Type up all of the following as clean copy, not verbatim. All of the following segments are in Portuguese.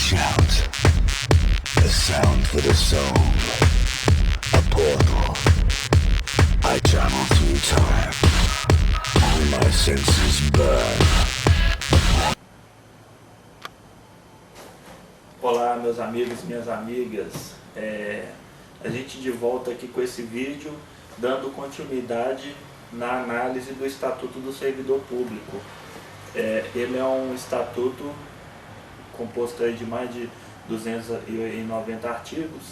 shout, a sound for the soul, a portal. I travel through time, all my senses burn. Olá, meus amigos e minhas amigas. A gente de volta aqui com esse vídeo, dando continuidade na análise do Estatuto do Servidor Público. Ele é um estatuto composto aí de mais de 290 artigos,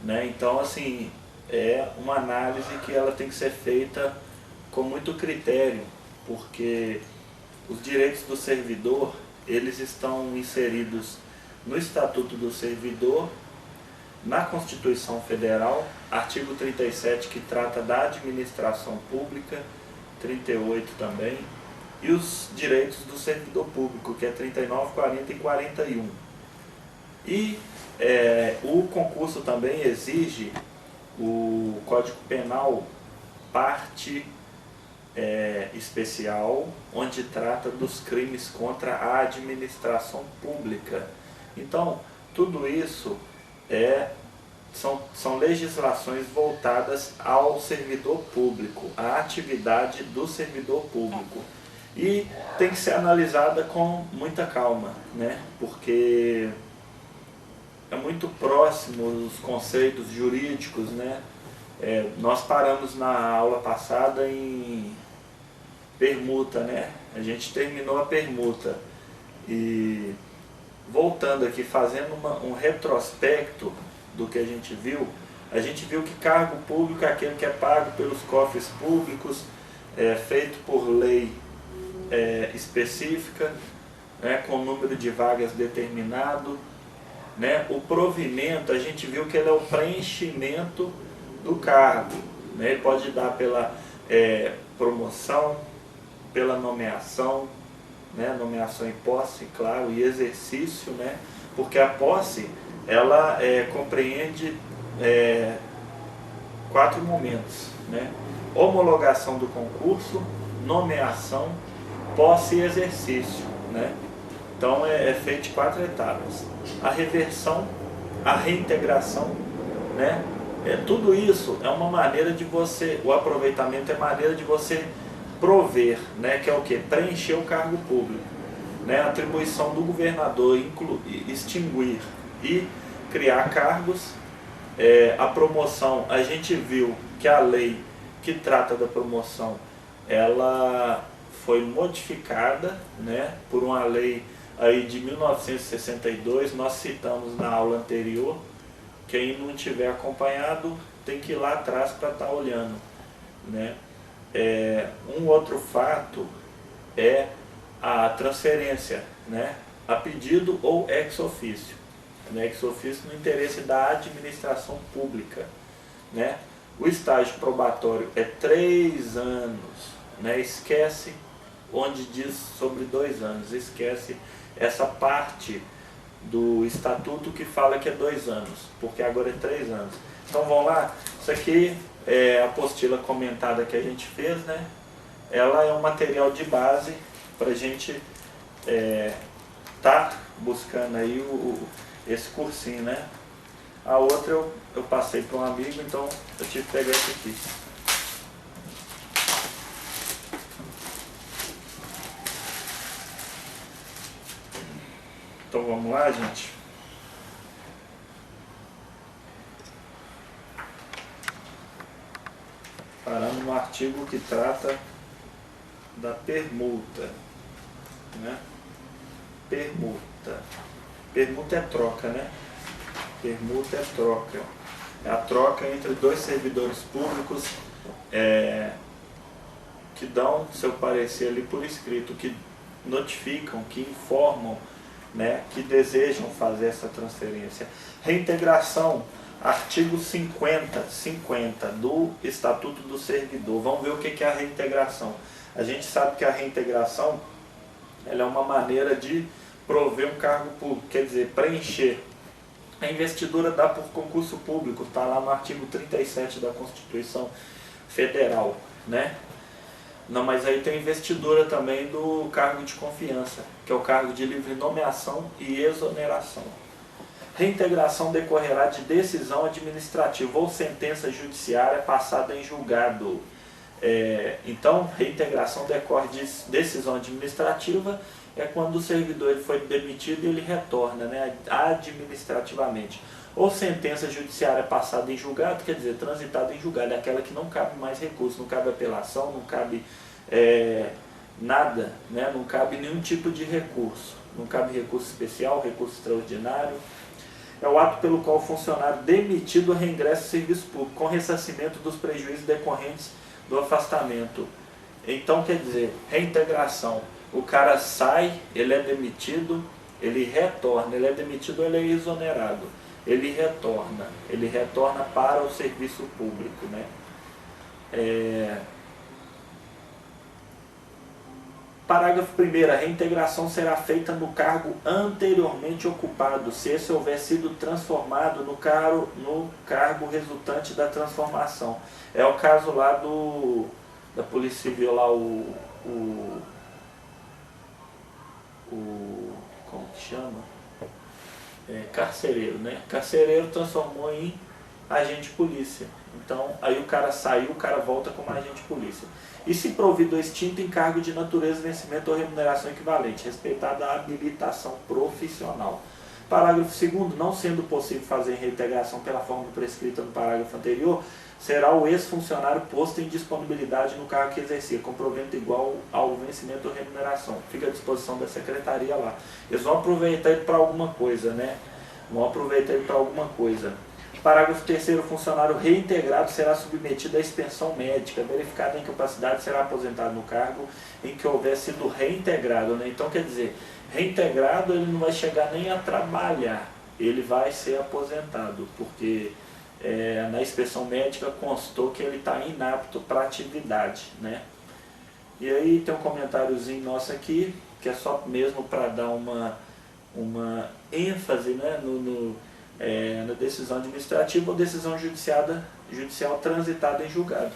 né? Então, assim, é uma análise que ela tem que ser feita com muito critério, porque os direitos do servidor, eles estão inseridos no Estatuto do Servidor, na Constituição Federal, artigo 37, que trata da administração pública, 38 também, e os direitos do servidor público, que é 39, 40 e 41. E o concurso também exige o Código Penal, parte especial, onde trata dos crimes contra a administração pública. Então, tudo isso são legislações voltadas ao servidor público, à atividade do servidor público. E tem que ser analisada com muita calma, né? Porque é muito próximo os conceitos jurídicos, né? Nós paramos na aula passada em permuta, né? A gente terminou a permuta. E voltando aqui, fazendo um retrospecto do que a gente viu que cargo público é aquele que é pago pelos cofres públicos, feito por lei específica, né, com número de vagas determinado, né? O provimento, a gente viu que ele é o preenchimento do cargo, né? Ele pode dar pela promoção, pela nomeação, né? Nomeação e posse, claro, e exercício, né? Porque a posse, ela compreende 4 momentos, né? Homologação do concurso, nomeação, posse e exercício, né? Então é feito de 4 etapas. A reversão, a reintegração, né? Tudo isso é uma maneira de você, o aproveitamento é maneira de você prover, né? Que é o que? Preencher o cargo público, né? A atribuição do governador extinguir e criar cargos. A promoção, a gente viu que a lei que trata da promoção, ela foi modificada, né, por uma lei aí de 1962, nós citamos na aula anterior. Quem não tiver acompanhado tem que ir lá atrás para estar olhando, né? Um outro fato é a transferência, né, a pedido ou ex officio, né, ex officio no interesse da administração pública, né? O estágio probatório é 3 anos, né? Esquece onde diz sobre 2 anos, esquece essa parte do estatuto que fala que é 2 anos, porque agora é 3 anos. Então vamos lá, isso aqui é a apostila comentada que a gente fez, né? Ela é um material de base para a gente tá buscando aí esse cursinho, né? A outra eu passei para um amigo, então eu tive que pegar esse aqui. Então vamos lá, gente. Parando no artigo que trata da permuta, né? Permuta. Permuta é troca, né? Permuta é troca. É a troca entre 2 servidores públicos que dão seu parecer ali por escrito, que notificam, que informam, né, que desejam fazer essa transferência. Reintegração, artigo 50 do Estatuto do Servidor. Vamos ver o que é a reintegração. A gente sabe que a reintegração, ela é uma maneira de prover um cargo público, quer dizer, preencher. A investidura dá por concurso público, está lá no artigo 37 da Constituição Federal, né? Não, mas aí tem investidura também do cargo de confiança, que é o cargo de livre nomeação e exoneração. Reintegração decorrerá de decisão administrativa ou sentença judiciária passada em julgado. Então, reintegração decorre de decisão administrativa, é quando o servidor ele foi demitido e ele retorna, né, administrativamente. Ou sentença judiciária passada em julgado, quer dizer, transitada em julgado, é aquela que não cabe mais recurso, não cabe apelação, não cabe nada, né, não cabe nenhum tipo de recurso. Não cabe recurso especial, recurso extraordinário. É o ato pelo qual o funcionário demitido reingressa ao serviço público, com ressarcimento dos prejuízos decorrentes do afastamento. Então, quer dizer, reintegração. O cara sai, ele é demitido, ele retorna, ele é demitido, ele é exonerado. Ele retorna para o serviço público, né? Parágrafo 1º. A reintegração será feita no cargo anteriormente ocupado, se esse houver sido transformado no cargo resultante da transformação. É o caso lá da Polícia Civil, lá como que chama? Carcereiro, né? Carcereiro transformou em agente de polícia. Então, aí o cara saiu, o cara volta como agente de polícia. E se provido ou extinto em cargo de natureza, vencimento ou remuneração equivalente, respeitada a habilitação profissional. Parágrafo 2º. Não sendo possível fazer reintegração pela forma prescrita no parágrafo anterior, será o ex-funcionário posto em disponibilidade no cargo que exercia, com provento igual ao vencimento ou remuneração. Fica à disposição da secretaria lá. Eles vão aproveitar ele para alguma coisa, né? Parágrafo 3º. O funcionário reintegrado será submetido à expensão médica, verificada a incapacidade, será aposentado no cargo em que houver sido reintegrado, né? Então, quer dizer, reintegrado ele não vai chegar nem a trabalhar, ele vai ser aposentado, porque na inspeção médica constou que ele está inapto para atividade, né? E aí tem um comentáriozinho nosso aqui, que é só mesmo para dar uma ênfase, né, na decisão administrativa ou decisão judicial transitada em julgado.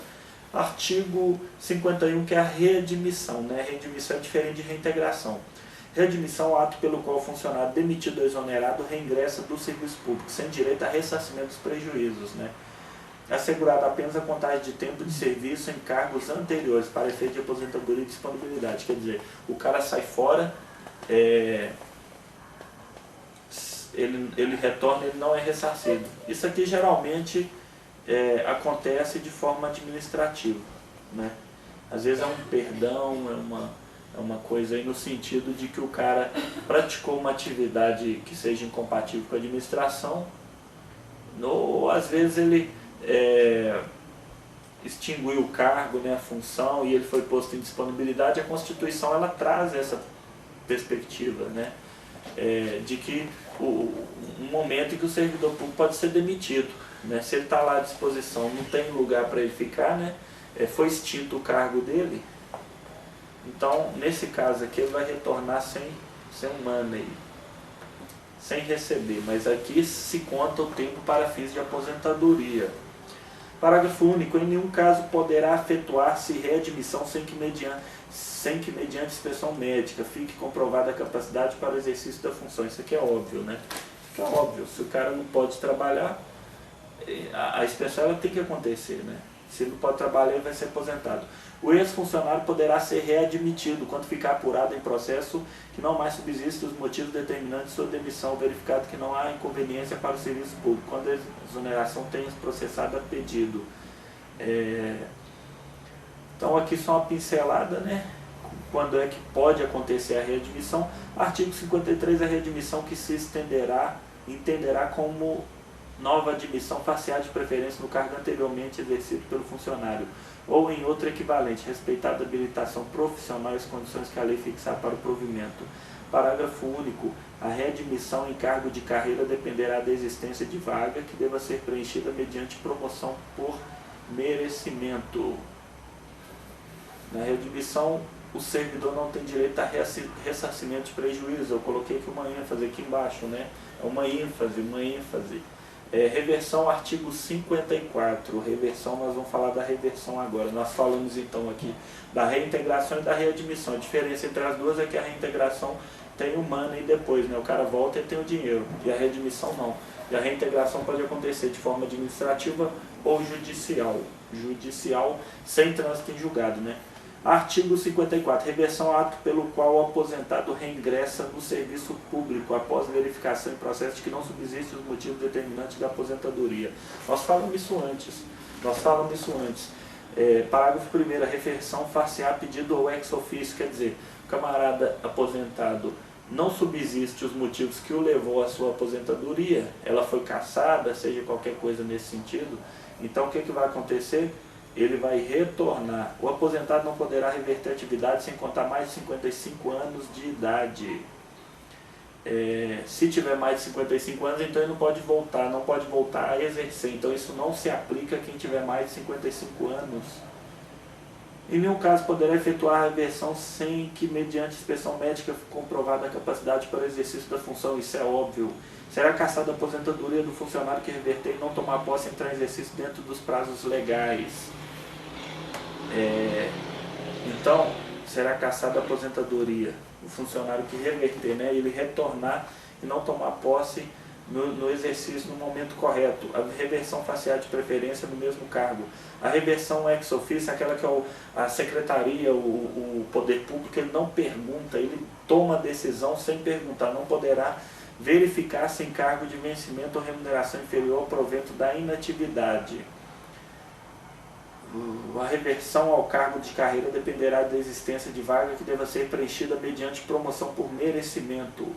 Artigo 51, que é a readmissão, né? Readmissão é diferente de reintegração. Readmissão é o ato pelo qual o funcionário demitido ou exonerado reingressa do serviço público, sem direito a ressarcimento dos prejuízos, né? Assegurado apenas a contagem de tempo de serviço em cargos anteriores, para efeito de aposentadoria e disponibilidade. Quer dizer, o cara sai fora, ele retorna, ele não é ressarcido. Isso aqui geralmente acontece de forma administrativa, né? Às vezes é um perdão, é uma coisa aí no sentido de que o cara praticou uma atividade que seja incompatível com a administração, ou às vezes ele extinguiu o cargo, né, a função, e ele foi posto em disponibilidade. A Constituição ela traz essa perspectiva, né, de que um momento em que o servidor público pode ser demitido, né, se ele está lá à disposição, não tem lugar para ele ficar, né, foi extinto o cargo dele. Então, nesse caso aqui, ele vai retornar sem um money, sem receber, mas aqui se conta o tempo para fins de aposentadoria. Parágrafo único. Em nenhum caso poderá efetuar-se readmissão sem que mediante inspeção médica fique comprovada a capacidade para o exercício da função. Isso aqui é óbvio, né? Fica óbvio. Se o cara não pode trabalhar, a inspeção ela tem que acontecer, né? Se ele não pode trabalhar, ele vai ser aposentado. O ex-funcionário poderá ser readmitido quando ficar apurado em processo que não mais subsistem os motivos determinantes de sua demissão, verificado que não há inconveniência para o serviço público, quando a exoneração tenha processado a pedido. Então aqui só uma pincelada, né? Quando é que pode acontecer a readmissão. Artigo 53, a readmissão que se entenderá como nova admissão facial de preferência no cargo anteriormente exercido pelo funcionário, ou em outro equivalente, respeitada a habilitação profissional e as condições que a lei fixar para o provimento. Parágrafo único. A readmissão em cargo de carreira dependerá da existência de vaga que deva ser preenchida mediante promoção por merecimento. Na readmissão, o servidor não tem direito a ressarcimento de prejuízo. Eu coloquei aqui uma ênfase aqui embaixo, né? É uma ênfase. Reversão, artigo 54. Reversão, nós vamos falar da reversão agora. Nós falamos então aqui da reintegração e da readmissão. A diferença entre as duas é que a reintegração tem o money depois, né? O cara volta e tem o dinheiro, e a readmissão não. E a reintegração pode acontecer de forma administrativa ou judicial. Judicial sem trânsito em julgado, né? Artigo 54. Reversão, ato pelo qual o aposentado reingressa no serviço público após verificação em processo de que não subsistem os motivos determinantes da aposentadoria. Nós falamos isso antes. Parágrafo 1º. A reversão far-se-á pedido ou ex officio, quer dizer, o camarada aposentado não subsiste os motivos que o levou à sua aposentadoria, ela foi cassada, seja qualquer coisa nesse sentido. Então o que vai acontecer? Ele vai retornar. O aposentado não poderá reverter atividade sem contar mais de 55 anos de idade. Se tiver mais de 55 anos, então ele não pode voltar a exercer. Então isso não se aplica a quem tiver mais de 55 anos. Em nenhum caso poderá efetuar a reversão sem que, mediante inspeção médica, comprovada a capacidade para o exercício da função. Isso é óbvio. Será cassada a aposentadoria do funcionário que reverter e não tomar posse e entrar em exercício dentro dos prazos legais. Então, será cassada a aposentadoria do funcionário que reverter, né? Ele retornar e não tomar posse no exercício no momento correto. A reversão facial de preferência no mesmo cargo. A reversão ex officio é aquela que a secretaria, o poder público, ele não pergunta, ele toma a decisão sem perguntar, não poderá verificar se em cargo de vencimento ou remuneração inferior ao provento da inatividade. A reversão ao cargo de carreira dependerá da existência de vaga que deva ser preenchida mediante promoção por merecimento.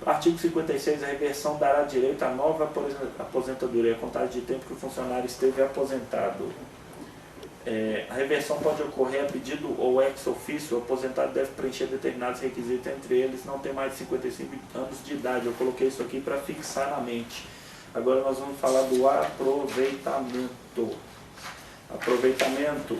Artigo 56. A reversão dará direito à nova aposentadoria, a contagem de tempo que o funcionário esteve aposentado. A reversão pode ocorrer a pedido ou ex officio. O aposentado deve preencher determinados requisitos, entre eles não ter mais de 55 anos de idade. Eu coloquei isso aqui para fixar na mente. Agora nós vamos falar do aproveitamento. Aproveitamento.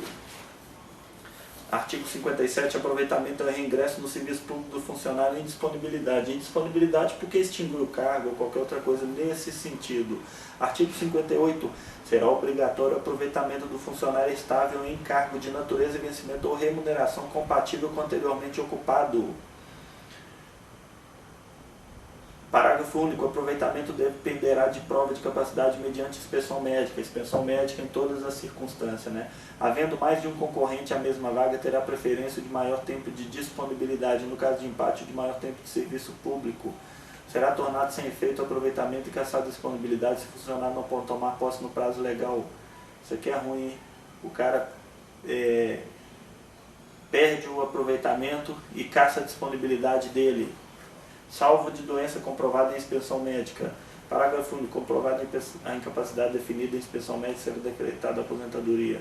Artigo 57. Aproveitamento é o reingresso no serviço público do funcionário em disponibilidade. Em disponibilidade porque extinguiu o cargo ou qualquer outra coisa nesse sentido. Artigo 58. Será obrigatório o aproveitamento do funcionário estável em cargo de natureza e vencimento ou remuneração compatível com o anteriormente ocupado. Parágrafo único. O aproveitamento dependerá de prova de capacidade mediante inspeção médica. Inspeção médica em todas as circunstâncias, né? Havendo mais de um concorrente à mesma vaga, terá preferência de maior tempo de disponibilidade. No caso de empate, de maior tempo de serviço público. Será tornado sem efeito o aproveitamento e cassada a disponibilidade se o funcionário não pode tomar posse no prazo legal. Isso aqui é ruim, hein? O cara perde o aproveitamento e caça a disponibilidade dele. Salvo de doença comprovada em inspeção médica. Parágrafo único. Comprovada a incapacidade definida em inspeção médica, será decretada a aposentadoria.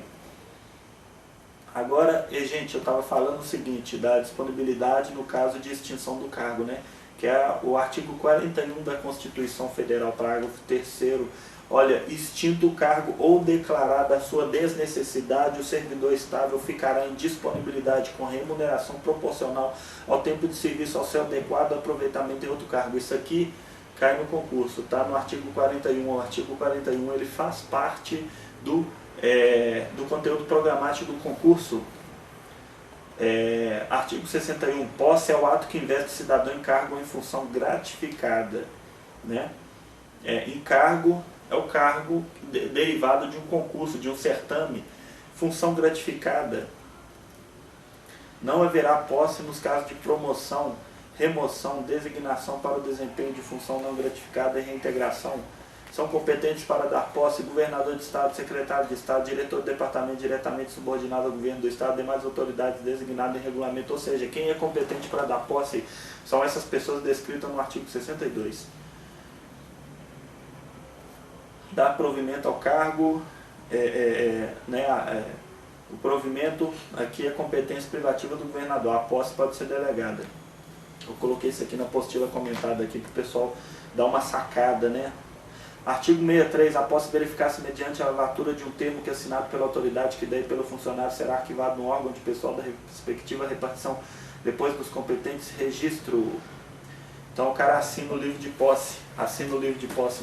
Agora, gente, eu estava falando o seguinte, da disponibilidade no caso de extinção do cargo, né? Que é o artigo 41 da Constituição Federal, parágrafo 3º. Olha, extinto o cargo ou declarada a sua desnecessidade, o servidor estável ficará em disponibilidade com remuneração proporcional ao tempo de serviço ao seu adequado aproveitamento em outro cargo. Isso aqui cai no concurso, tá? No artigo 41. O artigo 41 ele faz parte do conteúdo programático do concurso. Artigo 61. Posse é o ato que investe o cidadão em cargo ou em função gratificada, né? Encargo é o cargo derivado de um concurso, de um certame. Função gratificada. Não haverá posse nos casos de promoção, remoção, designação para o desempenho de função não gratificada e reintegração. São competentes para dar posse governador de Estado, secretário de Estado, diretor do departamento diretamente subordinado ao governo do Estado, demais autoridades designadas em regulamento. Ou seja, quem é competente para dar posse são essas pessoas descritas no artigo 62. Dar provimento ao cargo, o provimento aqui é competência privativa do governador, a posse pode ser delegada. Eu coloquei isso aqui na apostila comentada aqui para o pessoal dar uma sacada, né? Artigo 63. A posse verificar-se mediante a lavatura de um termo que é assinado pela autoridade que daí pelo funcionário será arquivado no órgão de pessoal da respectiva repartição depois dos competentes registro. Então o cara assina o livro de posse,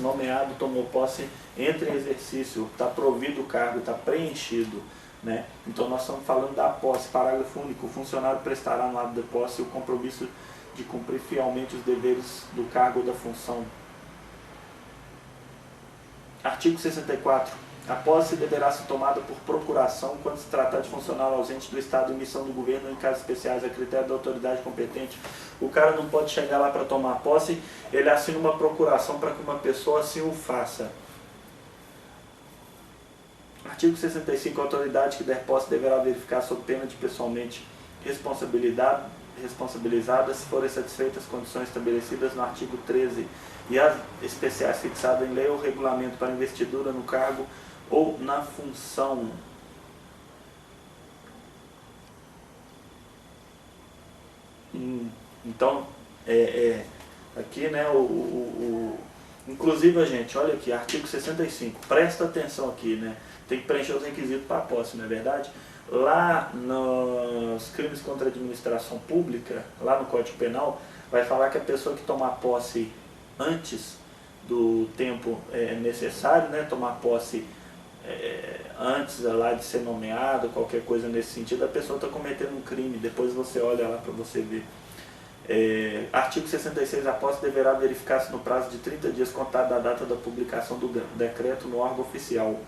nomeado, tomou posse, entra em exercício, está provido o cargo, está preenchido, né? Então nós estamos falando da posse, parágrafo único, o funcionário prestará no ato de posse o compromisso de cumprir fielmente os deveres do cargo ou da função. Artigo 64. A posse deverá ser tomada por procuração quando se tratar de funcionário ausente do Estado em missão do governo em casos especiais a critério da autoridade competente. O cara não pode chegar lá para tomar posse, ele assina uma procuração para que uma pessoa assim o faça. Artigo 65. A autoridade que der posse deverá verificar sob pena de pessoalmente responsabilizada se forem satisfeitas as condições estabelecidas no artigo 13 e as especiais fixadas em lei ou regulamento para investidura no cargo ou na função. Então, aqui, né, inclusive, gente, olha aqui, artigo 65, presta atenção aqui, né, tem que preencher os requisitos para a posse, não é verdade? Lá nos crimes contra a administração pública, lá no Código Penal, vai falar que a pessoa que tomar posse antes do tempo necessário, né, tomar posse antes lá de ser nomeado, qualquer coisa nesse sentido, a pessoa está cometendo um crime, depois você olha lá para você ver. Artigo 66. A posse deverá verificar-se no prazo de 30 dias contado da data da publicação do decreto no órgão oficial.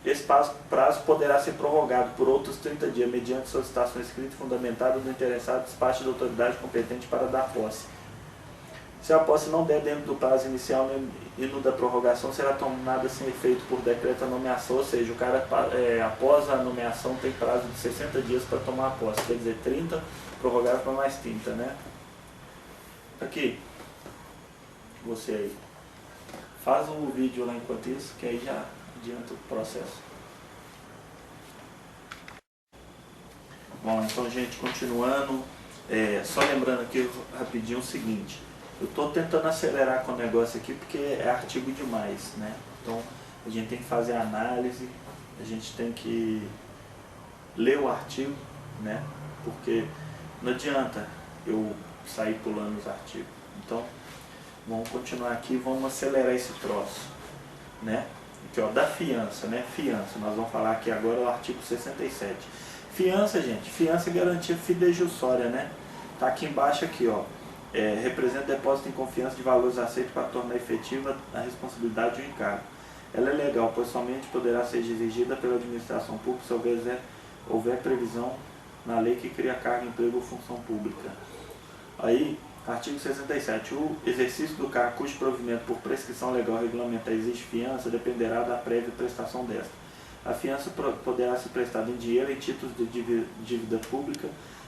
Esse prazo poderá ser prorrogado por outros 30 dias, mediante solicitação escrita e fundamentada do interessado, despacho da autoridade competente para dar posse. Se a posse não der dentro do prazo inicial e no da prorrogação, será tomada sem efeito por decreto a nomeação, ou seja, o cara após a nomeação tem prazo de 60 dias para tomar a posse, quer dizer 30, prorrogado para mais 30, né? Aqui, você aí, faz um vídeo lá enquanto isso, que aí já adianta o processo. Bom, então, gente, continuando, só lembrando aqui rapidinho o seguinte, eu estou tentando acelerar com o negócio aqui porque é artigo demais, né? Então a gente tem que fazer a análise, a gente tem que ler o artigo, né? Porque não adianta eu sair pulando os artigos. Então vamos continuar aqui, vamos acelerar esse troço, né? Aqui, ó, da fiança, né? Fiança, nós vamos falar aqui agora o artigo 67. Fiança, gente, fiança é garantia fidejussória, né? Tá aqui embaixo aqui, ó. Representa depósito em confiança de valores aceitos para tornar efetiva a responsabilidade de um encargo. Ela é legal, pois somente poderá ser exigida pela administração pública se houver previsão na lei que cria cargo, emprego ou função pública. Aí, artigo 67. O exercício do cargo cujo provimento por prescrição legal regulamentar exige fiança dependerá da prévia prestação desta. A fiança poderá ser prestada em dinheiro, em títulos de dívida pública,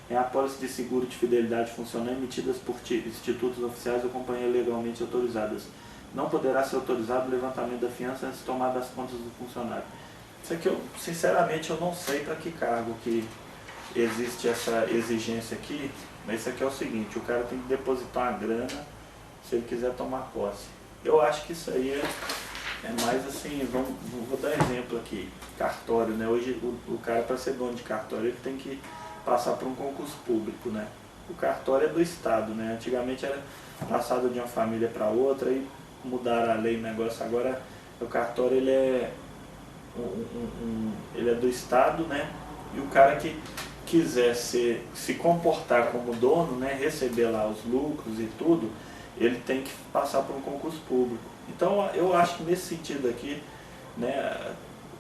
em apólices de seguro de fidelidade funcional emitidas por institutos oficiais ou companhias legalmente autorizadas. Não poderá ser autorizado o levantamento da fiança antes de tomar das contas do funcionário. Isso aqui, sinceramente, eu não sei para que cargo que existe essa exigência aqui, mas isso aqui é o seguinte, o cara tem que depositar uma grana se ele quiser tomar posse. Eu acho que isso aí é mais assim, vou dar um exemplo aqui, cartório, né? Hoje o cara, para ser dono de cartório, ele tem que passar por um concurso público, né? O cartório é do Estado, né? Antigamente era passado de uma família para outra e mudaram a lei, o negócio. Agora o cartório ele é do Estado, né? E o cara que quiser se comportar como dono, né? Receber lá os lucros e tudo, ele tem que passar por um concurso público. Então eu acho que nesse sentido aqui, né?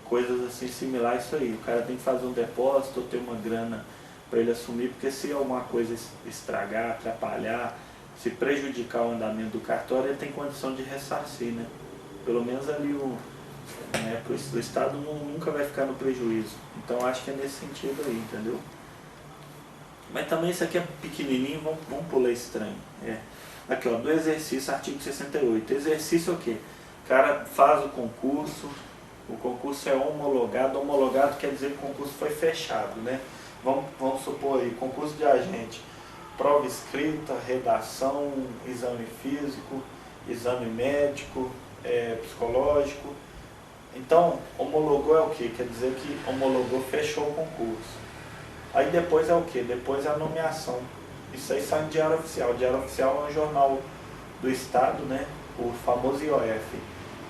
Coisas assim similares a isso aí. O cara tem que fazer um depósito ou ter uma grana para ele assumir, porque se alguma coisa estragar, atrapalhar, se prejudicar o andamento do cartório, ele tem condição de ressarcir, né? Pelo menos ali o Estado nunca vai ficar no prejuízo. Então acho que é nesse sentido aí, entendeu? Mas também isso aqui é pequenininho, vamos pular esse trem. Aqui, ó, do exercício, artigo 68. Exercício é o quê? O cara faz o concurso é homologado. Homologado quer dizer que o concurso foi fechado, né? Vamos supor aí, concurso de agente, prova escrita, redação, exame físico, exame médico, psicológico. Então, homologou é o que? Quer dizer que homologou, fechou o concurso. Aí depois é o que? Depois é a nomeação. Isso aí sai no Diário Oficial. O Diário Oficial é um jornal do Estado, né? O famoso IOF.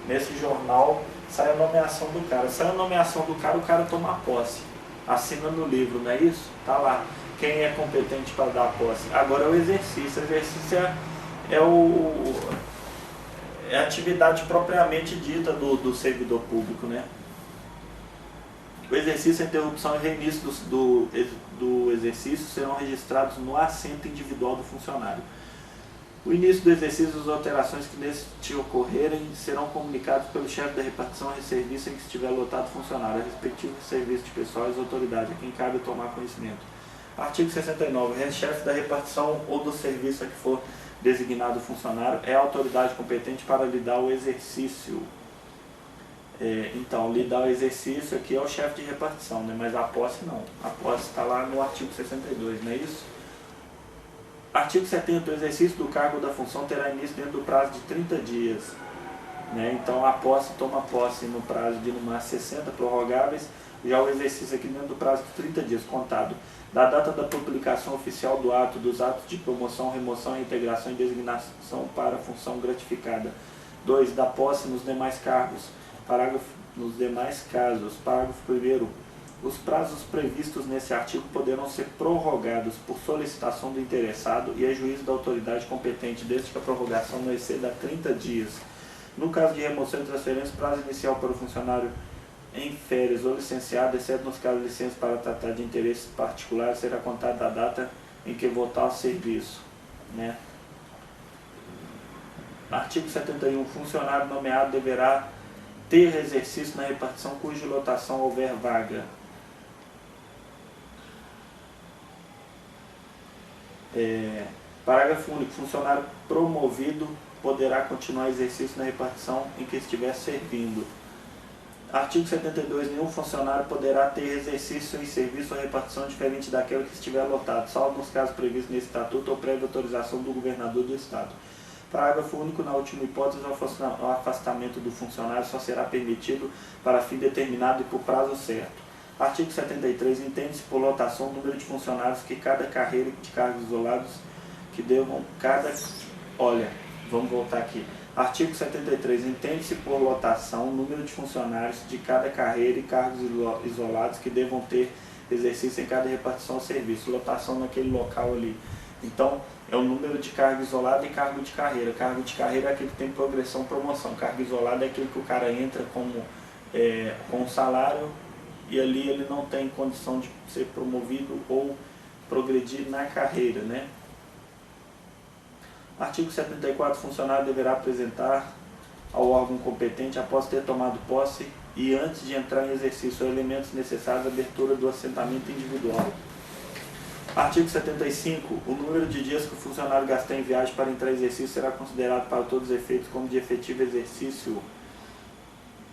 Nesse jornal sai a nomeação do cara. Sai a nomeação do cara, o cara toma posse. Assina no livro, não é isso? Tá lá. Quem é competente para dar posse. Agora é o exercício. O exercício é a atividade propriamente dita do servidor público, né? O exercício, a interrupção e reinício do exercício serão registrados no assento individual do funcionário. O início do exercício e as alterações que neste ocorrerem serão comunicados pelo chefe da repartição de serviço em que estiver lotado funcionário, respectivo serviço de pessoal e autoridade, a quem cabe tomar conhecimento. Artigo 69. O chefe da repartição ou do serviço a que for designado funcionário é a autoridade competente para lhe dar o exercício. Então, lhe dar o exercício aqui é o chefe de repartição, né? Mas a posse não. A posse está lá no artigo 62, não é isso? Artigo 70. O exercício do cargo ou da função terá início dentro do prazo de 30 dias. Né? Então, a posse toma posse no prazo de no máximo 60 prorrogáveis, já o exercício aqui dentro do prazo de 30 dias, contado da data da publicação oficial do ato, dos atos de promoção, remoção, integração e designação para a função gratificada. 2. Da posse nos demais cargos. Nos demais casos. Parágrafo 1º. Os prazos previstos nesse artigo poderão ser prorrogados por solicitação do interessado e a juízo da autoridade competente, desde que a prorrogação não exceda 30 dias. No caso de remoção e transferência, prazo inicial para o funcionário em férias ou licenciado, exceto nos casos de licença para tratar de interesses particulares, será contada da data em que voltar ao serviço. Né? Artigo 71. O funcionário nomeado deverá ter exercício na repartição cuja lotação houver vaga. Parágrafo único. Funcionário promovido poderá continuar exercício na repartição em que estiver servindo. Artigo 72. Nenhum funcionário poderá ter exercício em serviço ou repartição diferente daquela que estiver lotado, salvo nos casos previstos nesse estatuto ou prévia autorização do governador do estado. Parágrafo único. Na última hipótese, o afastamento do funcionário só será permitido para fim determinado e por prazo certo. Artigo 73. Entende-se por lotação o número de funcionários que cada carreira de cargos isolados que devam vamos voltar aqui. Artigo 73. Entende-se por lotação o número de funcionários de cada carreira e cargos isolados que devam ter exercício em cada repartição ou serviço. Lotação naquele local ali. Então, é o número de cargo isolado e cargo de carreira. Cargo de carreira é aquele que tem progressão, promoção. Cargo isolado é aquele que o cara entra com salário e ali ele não tem condição de ser promovido ou progredir na carreira, né? Artigo 74. O funcionário deverá apresentar ao órgão competente, após ter tomado posse e antes de entrar em exercício, elementos necessários à abertura do assentamento individual. Artigo 75. O número de dias que o funcionário gastar em viagem para entrar em exercício será considerado para todos os efeitos como de efetivo exercício.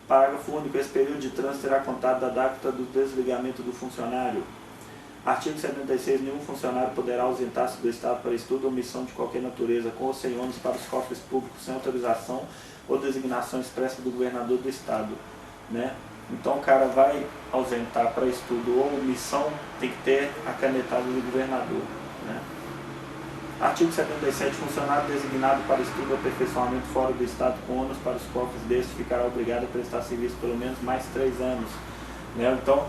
Parágrafo único. Esse período de trânsito será contado da data do desligamento do funcionário. Artigo 76. Nenhum funcionário poderá ausentar-se do Estado para estudo ou missão de qualquer natureza, com ou sem ônus para os cofres públicos, sem autorização ou designação expressa do governador do Estado. Né? Então o cara vai ausentar para estudo ou missão, tem que ter a canetada do governador. Né? Artigo 77. Funcionário designado para estudo ou aperfeiçoamento fora do Estado com ônus para os cofres deste ficará obrigado a prestar serviço pelo menos mais 3 anos. Né? Então,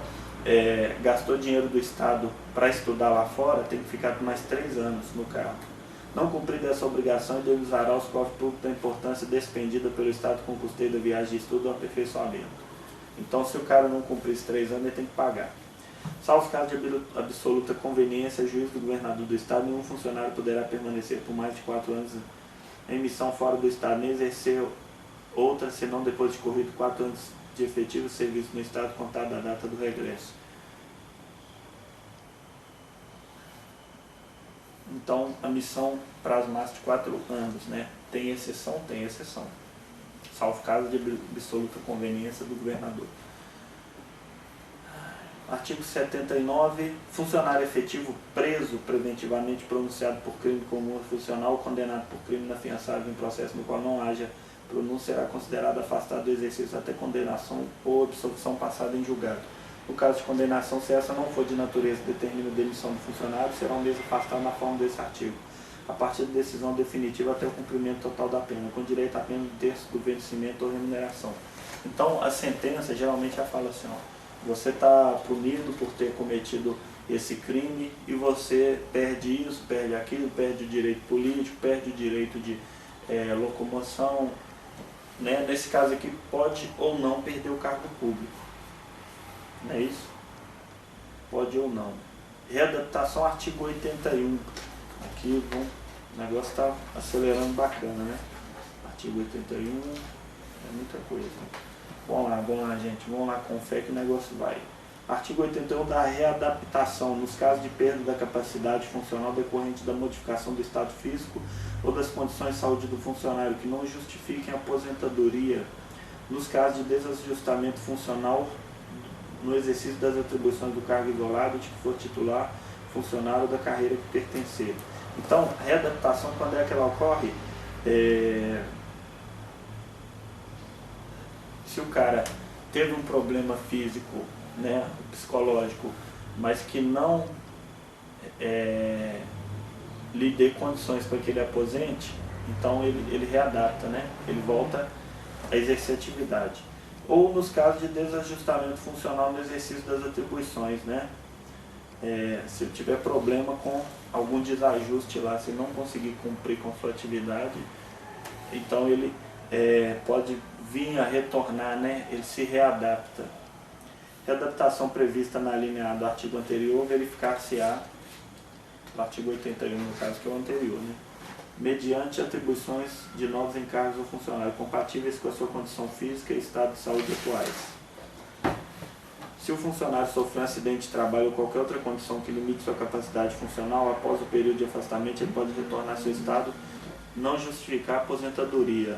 gastou dinheiro do Estado para estudar lá fora, tem que ficar por mais 3 anos no cargo. Não cumprida essa obrigação, indenizará os cofres públicos da importância despendida pelo Estado com o custeio da viagem de estudo ou aperfeiçoamento. Então, se o cara não cumprir esses 3 anos, ele tem que pagar. Salvo caso de absoluta conveniência, juiz do governador do Estado, nenhum funcionário poderá permanecer por mais de 4 anos em missão fora do Estado, nem exercer outra, senão depois de corrido 4 anos de efetivo serviço no Estado, contado da data do regresso. Então, a missão, prazo máximo de 4 anos, né? Tem exceção? Tem exceção. Salvo caso de absoluta conveniência do governador. Artigo 79. Funcionário efetivo preso preventivamente pronunciado por crime comum funcional ou condenado por crime inafiançável em processo no qual não haja pronúncia será considerado afastado do exercício até condenação ou absolvição passada em julgado. No caso de condenação, se essa não for de natureza que determina a demissão do funcionário, será um mês afastado na forma desse artigo, a partir da decisão definitiva até o cumprimento total da pena, com direito a apenas um terço do vencimento ou remuneração. Então, a sentença geralmente já fala assim, ó, você está punido por ter cometido esse crime e você perde isso, perde aquilo, perde o direito político, perde o direito de locomoção, né? Nesse caso aqui, pode ou não perder o cargo público. Não é isso? Pode ou não. Readaptação, artigo 81. Aqui o negócio está acelerando bacana, né? Artigo 81, é muita coisa. Vamos lá, gente. Vamos lá com fé que o negócio vai. Artigo 81 da readaptação, nos casos de perda da capacidade funcional decorrente da modificação do estado físico ou das condições de saúde do funcionário que não justifiquem a aposentadoria, nos casos de desajustamento funcional no exercício das atribuições do cargo isolado de que for titular, funcionário da carreira que pertencer. Então, a readaptação, quando é que ela ocorre? Se o cara teve um problema físico, né, psicológico, mas que não lhe dê condições para que ele aposente, então ele readapta, né? Ele volta a exercer atividade. Ou nos casos de desajustamento funcional no exercício das atribuições, né? Se ele tiver problema com algum desajuste lá, se ele não conseguir cumprir com sua atividade, então ele pode vir a retornar, né? Ele se readapta. Readaptação prevista na linha A do artigo anterior, verificar-se-á, do artigo 81 no caso, que é o anterior, né? Mediante atribuições de novos encargos ao funcionário, compatíveis com a sua condição física e estado de saúde atuais. Se o funcionário sofrer um acidente de trabalho ou qualquer outra condição que limite sua capacidade funcional, após o período de afastamento, ele pode retornar ao seu estado, não justificar a aposentadoria.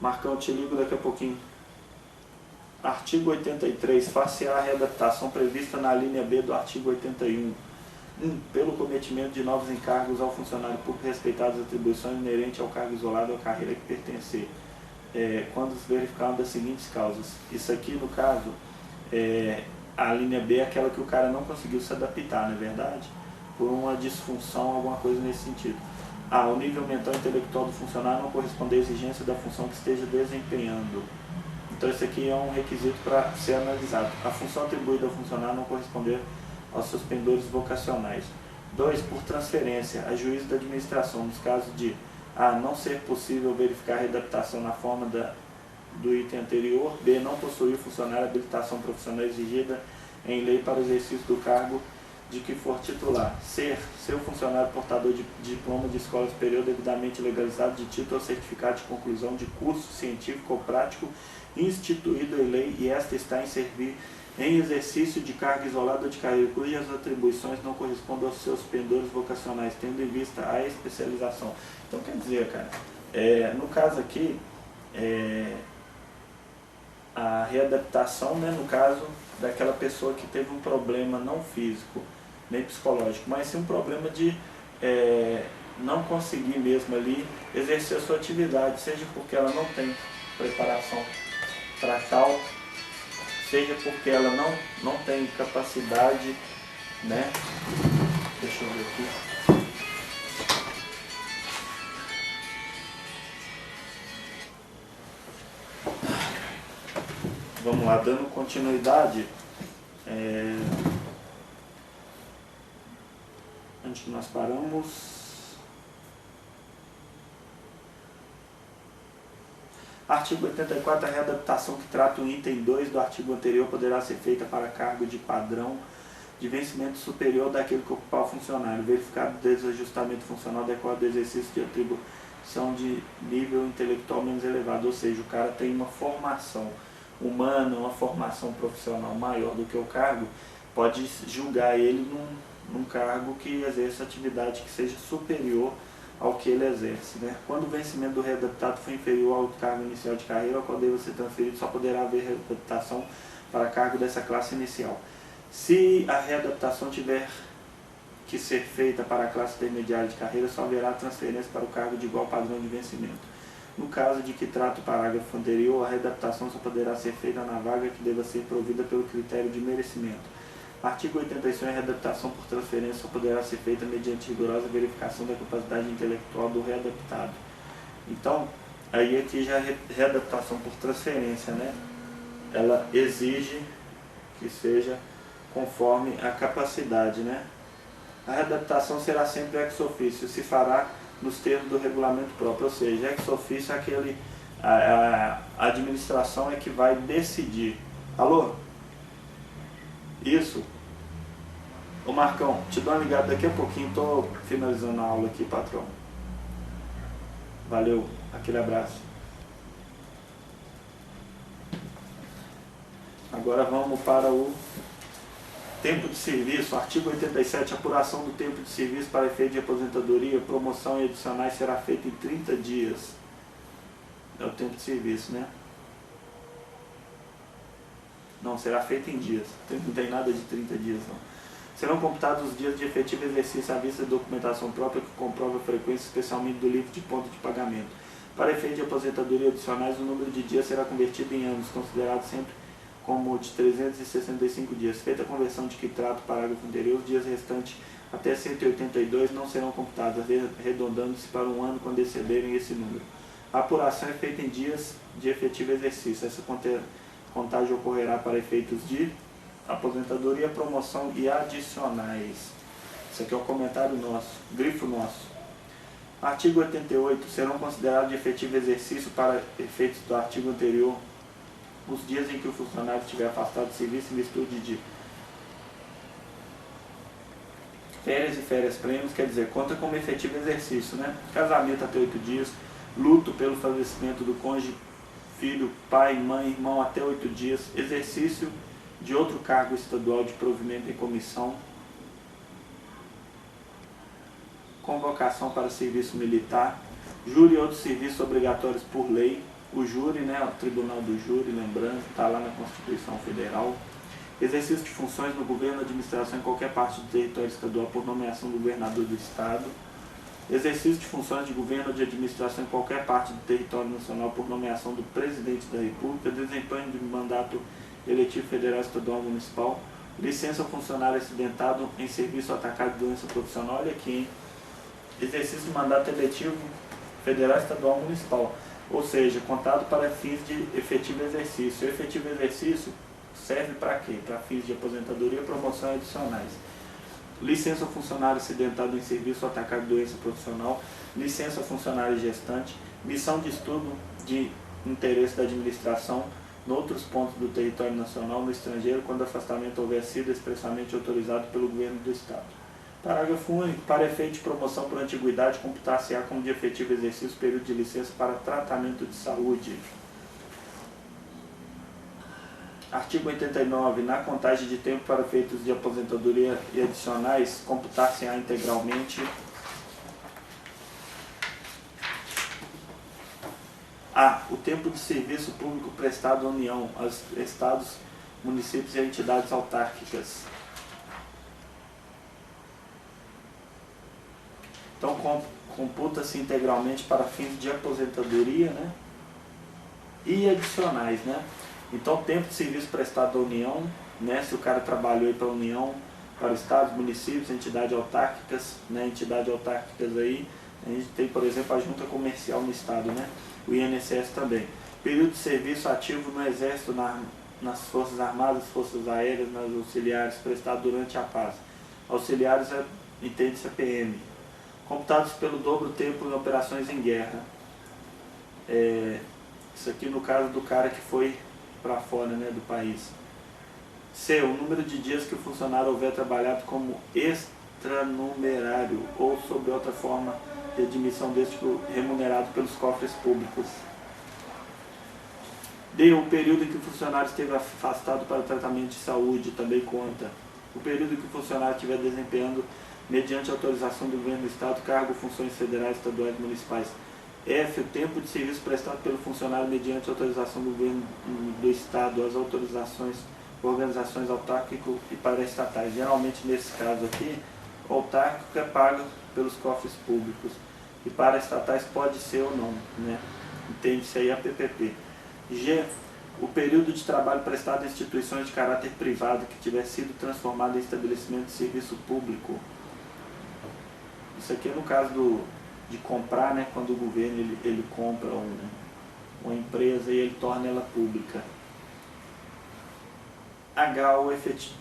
Marcão, te ligo daqui a pouquinho. Artigo 83. Far-se-á a readaptação prevista na linha B do artigo 81. Pelo cometimento de novos encargos ao funcionário público, respeitadas as atribuições inerentes ao cargo isolado ou à carreira que pertencer, quando se verificar uma das seguintes causas. Isso aqui, no caso, a linha B é aquela que o cara não conseguiu se adaptar, não é verdade? Por uma disfunção, alguma coisa nesse sentido. O nível mental e intelectual do funcionário não corresponde à exigência da função que esteja desempenhando. Então, esse aqui é um requisito para ser analisado. A função atribuída ao funcionário não corresponder aos seus pendores vocacionais. 2. Por transferência a juízo da administração, nos casos de não ser possível verificar a readaptação na forma do item anterior. B. Não possuir o funcionário a habilitação profissional exigida em lei para o exercício do cargo de que for titular. C. Ser o funcionário portador de diploma de escola superior devidamente legalizado, de título ou certificado de conclusão de curso científico ou prático instituído em lei, e esta está em servir em exercício de cargo isolado ou de carreira, cujas atribuições não correspondem aos seus pendores vocacionais, tendo em vista a especialização. Então, quer dizer, cara, no caso aqui, a readaptação, né, no caso daquela pessoa que teve um problema não físico, nem psicológico, mas sim um problema de não conseguir mesmo ali exercer a sua atividade, seja porque ela não tem preparação para tal, seja porque ela não tem capacidade, né? Deixa eu ver aqui. Vamos lá, dando continuidade. Onde que nós paramos? Artigo 84, a readaptação que trata o item 2 do artigo anterior poderá ser feita para cargo de padrão de vencimento superior daquele que ocupar o funcionário, verificado o desajustamento funcional decorre do exercício de atribuição de nível intelectual menos elevado, ou seja, o cara tem uma formação humana, uma formação profissional maior do que o cargo, pode julgar ele num cargo que exerce atividade que seja superior ao que ele exerce, né? Quando o vencimento do readaptado for inferior ao cargo inicial de carreira, ao qual deve ser transferido, só poderá haver readaptação para cargo dessa classe inicial. Se a readaptação tiver que ser feita para a classe intermediária de carreira, só haverá transferência para o cargo de igual padrão de vencimento. No caso de que trata o parágrafo anterior, a readaptação só poderá ser feita na vaga que deva ser provida pelo critério de merecimento. Artigo 85. A readaptação por transferência só poderá ser feita mediante rigorosa verificação da capacidade intelectual do readaptado. Então, aí aqui já a readaptação por transferência, né? Ela exige que seja conforme a capacidade, né? A readaptação será sempre ex officio, se fará nos termos do regulamento próprio, ou seja, ex officio é aquele, a administração é que vai decidir. Alô? Isso. Ô Marcão, te dou uma ligada daqui a pouquinho, estou finalizando a aula aqui, patrão. Valeu, aquele abraço. Agora vamos para o tempo de serviço. Artigo 87. A apuração do tempo de serviço para efeito de aposentadoria, promoção e adicionais será feita em 30 dias. É o tempo de serviço, né? Não, será feita em dias. Não tem nada de 30 dias, não. Serão computados os dias de efetivo exercício à vista de documentação própria que comprova a frequência, especialmente do livro de ponto de pagamento. Para efeito de aposentadoria adicionais, o número de dias será convertido em anos, considerado sempre como de 365 dias. Feita a conversão de que trata o parágrafo anterior, os dias restantes até 182 não serão computados, arredondando-se para um ano quando excederem esse número. A apuração é feita em dias de efetivo exercício. Essa contagem ocorrerá para efeitos de aposentadoria, promoção e adicionais. Isso aqui é um comentário nosso, grifo nosso. Artigo 88. Serão considerados de efetivo exercício para efeitos do artigo anterior os dias em que o funcionário estiver afastado do serviço em virtude de férias e férias prêmios, quer dizer, conta como efetivo exercício, né? Casamento até 8 dias, luto pelo falecimento do cônjuge, filho, pai, mãe, irmão até 8 dias, exercício de outro cargo estadual de provimento em comissão, convocação para serviço militar, júri e outros serviços obrigatórios por lei. O júri, né, o tribunal do júri, lembrando, está lá na Constituição Federal. Exercício de funções no governo, administração em qualquer parte do território estadual por nomeação do governador do estado. Exercício de funções de governo ou de administração em qualquer parte do território nacional por nomeação do presidente da República. Desempenho de mandato eletivo federal, estadual ou municipal. Licença ao funcionário acidentado em serviço atacado de doença profissional. Olha aqui, hein? Exercício de mandato eletivo federal, estadual ou municipal. Ou seja, contado para fins de efetivo exercício. O efetivo exercício serve para quê? Para fins de aposentadoria, promoção e adicionais. Licença ao funcionário acidentado em serviço ou atacado de doença profissional. Licença ao funcionário gestante. Missão de estudo de interesse da administração em outros pontos do território nacional, no estrangeiro, quando o afastamento houver sido expressamente autorizado pelo governo do estado. Parágrafo único. Para efeito de promoção por antiguidade, computar-se-á como de efetivo exercício período de licença para tratamento de saúde. Artigo 89. Na contagem de tempo para efeitos de aposentadoria e adicionais, computar-se-á integralmente a. O tempo de serviço público prestado à União, aos estados, municípios e entidades autárquicas. Então, computa-se integralmente para fins de aposentadoria, né? E adicionais, né? Então, tempo de serviço prestado à União, né? Se o cara trabalhou aí para a União, para estados, municípios, entidades autárquicas, né? Entidades autárquicas aí, a gente tem, por exemplo, a junta comercial no estado, né? O INSS também. Período de serviço ativo no Exército, nas Forças Armadas, Forças Aéreas, nas auxiliares, prestado durante a paz. Auxiliares entende-se a PM. Computados pelo dobro tempo em operações em guerra. Isso aqui no caso do cara que foi para fora, né, do país. C. O número de dias que o funcionário houver trabalhado como extranumerário ou sob outra forma de admissão deste remunerado pelos cofres públicos. D. O período em que o funcionário esteve afastado para tratamento de saúde também conta. O período em que o funcionário estiver desempenhando, mediante autorização do governo do estado, cargo, funções federais, estaduais e municipais. F. O tempo de serviço prestado pelo funcionário mediante autorização do governo do estado, as autorizações, organizações autárquicas e paraestatais. Geralmente, nesse caso aqui, o autárquico é pago pelos cofres públicos e paraestatais pode ser ou não, né? entende-se aí a PPP. G. O período de trabalho prestado em instituições de caráter privado que tiver sido transformado em estabelecimento de serviço público. Isso aqui é no caso de comprar, né, quando o governo ele compra uma empresa e ele torna ela pública. H.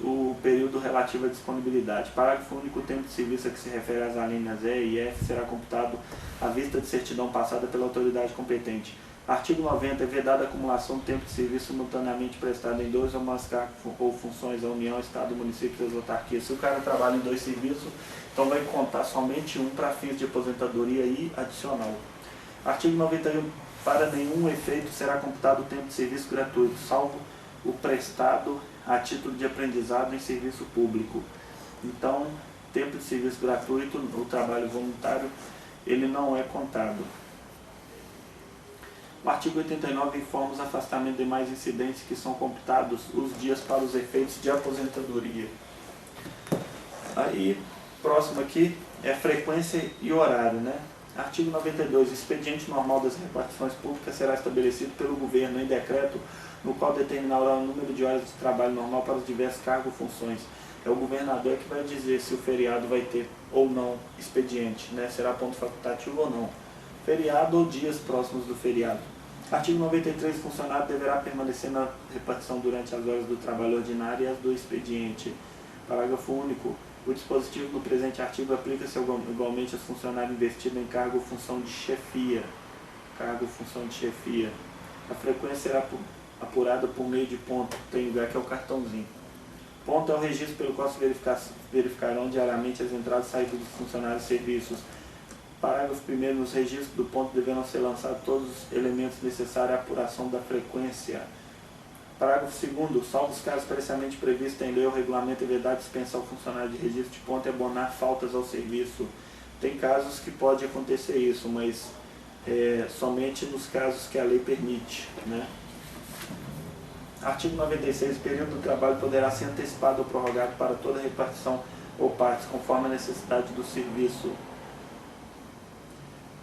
O período relativo à disponibilidade. Parágrafo único. O tempo de serviço a que se refere às alíneas E e F será computado à vista de certidão passada pela autoridade competente. Artigo 90. É vedada a acumulação do tempo de serviço simultaneamente prestado em 2 ou mais cargos ou funções da União, Estado, município e das autarquias. Se o cara trabalha em 2 serviços, então vai contar somente um para fins de aposentadoria e adicional. Artigo 91. Para nenhum efeito será computado o tempo de serviço gratuito, salvo o prestado a título de aprendizado em serviço público. Então, tempo de serviço gratuito, o trabalho voluntário, ele não é contado. O artigo 89 informa os afastamentos de demais incidentes que são computados os dias para os efeitos de aposentadoria. Aí, próximo aqui é frequência e horário, né? Artigo 92. O expediente normal das repartições públicas será estabelecido pelo governo em decreto, no qual determinará o número de horas de trabalho normal para os diversos cargos e funções. É o governador que vai dizer se o feriado vai ter ou não expediente, né? Será ponto facultativo ou não. Feriado ou dias próximos do feriado. Artigo 93. O funcionário deverá permanecer na repartição durante as horas do trabalho ordinário e as do expediente. Parágrafo único. O dispositivo do presente artigo aplica-se igualmente aos funcionários investidos em cargo ou função de chefia. Cargo ou função de chefia. A frequência será apurada por meio de ponto, tem lugar que é o cartãozinho. Ponto é o registro pelo qual se verificarão diariamente as entradas e saídas dos funcionários e serviços. Parágrafo 1º. Nos registros do ponto deverão ser lançados todos os elementos necessários à apuração da frequência. Parágrafo 2º. Salvo os casos expressamente previstos em lei ou regulamento, é vedado dispensar o funcionário de registro de ponto e abonar faltas ao serviço. Tem casos que pode acontecer isso, mas somente nos casos que a lei permite, né? Artigo 96. O período do trabalho poderá ser antecipado ou prorrogado para toda repartição ou partes, conforme a necessidade do serviço.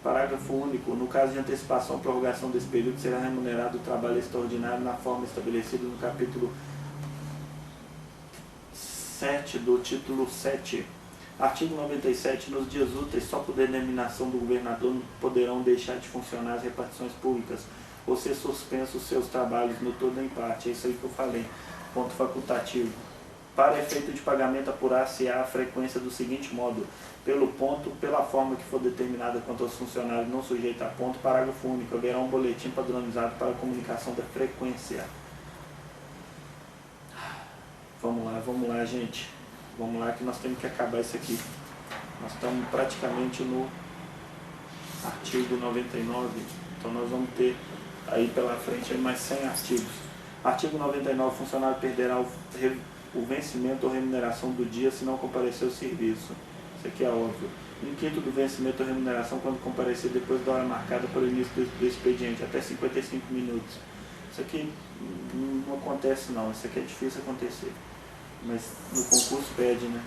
Parágrafo único. No caso de antecipação ou prorrogação desse período, será remunerado o trabalho extraordinário na forma estabelecida no capítulo 7 do título 7. Artigo 97. Nos dias úteis, só por determinação do governador poderão deixar de funcionar as repartições públicas ou ser suspensos os seus trabalhos no todo ou em parte. É isso aí que eu falei. Ponto facultativo. Para efeito de pagamento, apurar-se-á a frequência do seguinte modo: pelo ponto, pela forma que for determinada quanto aos funcionários não sujeitos a ponto. Parágrafo único. Haverá um boletim padronizado para a comunicação da frequência. Vamos lá, gente. Vamos lá que nós temos que acabar isso aqui. Nós estamos praticamente no artigo 99. Então nós vamos ter aí pela frente mais 100 artigos. Artigo 99. O funcionário perderá o vencimento ou remuneração do dia se não comparecer ao serviço. Isso aqui é óbvio. 1/5 do vencimento ou remuneração quando comparecer depois da hora marcada para o início do expediente, até 55 minutos. Isso aqui não acontece não, isso aqui é difícil acontecer. Mas no concurso pede, né?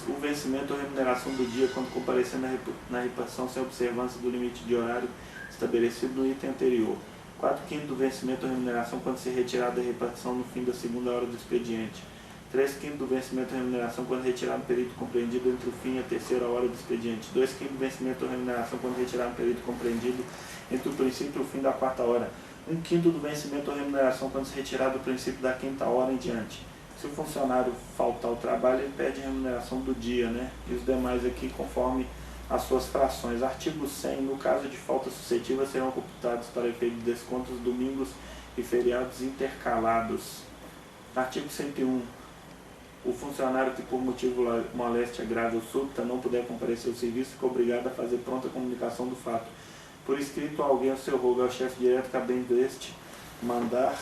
O vencimento ou remuneração do dia quando comparecer na repartição sem observância do limite de horário estabelecido no item anterior. 4/5 do vencimento ou remuneração quando se retirar da repartição no fim da segunda hora do expediente. 3/5 do vencimento ou remuneração quando retirar no período compreendido entre o fim e a terceira hora do expediente. 2/5 do vencimento ou remuneração quando retirar no período compreendido entre o princípio e o fim da quarta hora. 1/5 do vencimento ou remuneração quando se retirar do princípio da quinta hora em diante. Se o funcionário faltar ao trabalho, ele pede remuneração do dia, né? E os demais aqui conforme as suas frações. Artigo 100. No caso de falta suscetível, serão computados para efeito de descontos domingos e feriados intercalados. Artigo 101. O funcionário que por motivo moléstia grave ou súbita não puder comparecer ao serviço fica obrigado a fazer pronta comunicação do fato por escrito a alguém ao seu rogo, ao chefe direto, cabendo este mandar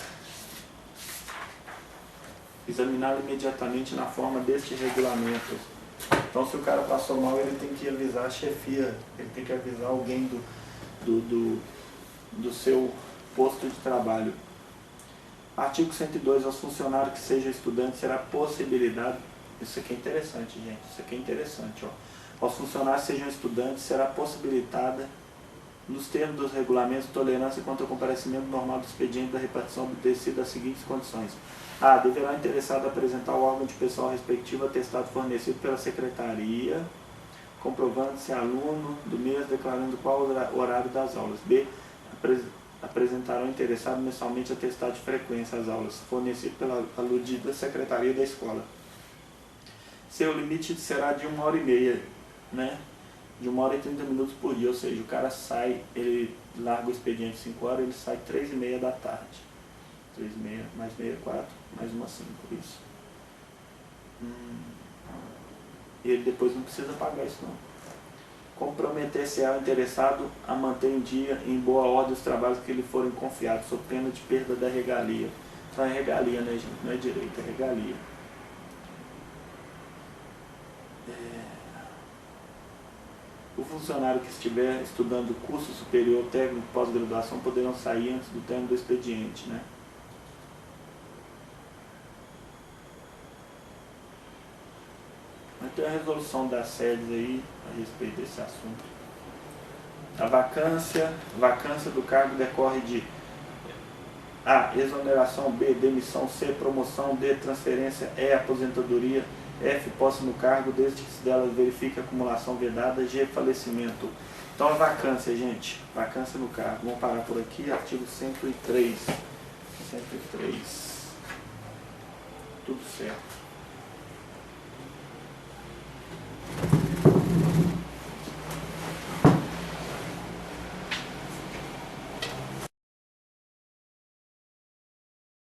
examiná-lo imediatamente na forma deste regulamento. Então, se o cara passou mal, ele tem que avisar a chefia, ele tem que avisar alguém do seu posto de trabalho. Artigo 102. Aos funcionários que sejam estudantes será possibilidade, isso aqui é interessante, gente, isso aqui é interessante, ó. Aos funcionários que sejam estudantes será possibilitada nos termos dos regulamentos, tolerância quanto ao comparecimento normal do expediente da repartição obedecido às seguintes condições. A. Deverá o interessado apresentar ao órgão de pessoal respectivo atestado fornecido pela secretaria, comprovando-se aluno do mês, declarando qual o horário das aulas. B. Apresentará o interessado mensalmente atestado de frequência às aulas, fornecido pela aludida secretaria da escola. C. O limite será de 1h30, né? De 1h e 30 minutos por dia, ou seja, o cara sai, ele larga o expediente 5 horas, ele sai 3h30 da tarde. 3h30, mais meia, 4, mais uma 5, isso. E ele depois não precisa pagar isso não. Comprometer-se ao interessado a manter em dia, em boa ordem, os trabalhos que lhe forem confiados, sob pena de perda da regalia. Então é regalia, né, gente? Não é direito, é regalia. O funcionário que estiver estudando curso superior, técnico, pós-graduação, poderão sair antes do término do expediente, né? Mas tem a resolução das sedes aí a respeito desse assunto. A vacância do cargo decorre de A. Exoneração. B. Demissão. C. Promoção. D. Transferência. E. Aposentadoria. F. Posse no cargo, desde que se dela verifique a acumulação vedada. G. Falecimento. Então a vacância, gente. Vacância no cargo. Vamos parar por aqui. Artigo 103. 103. Tudo certo.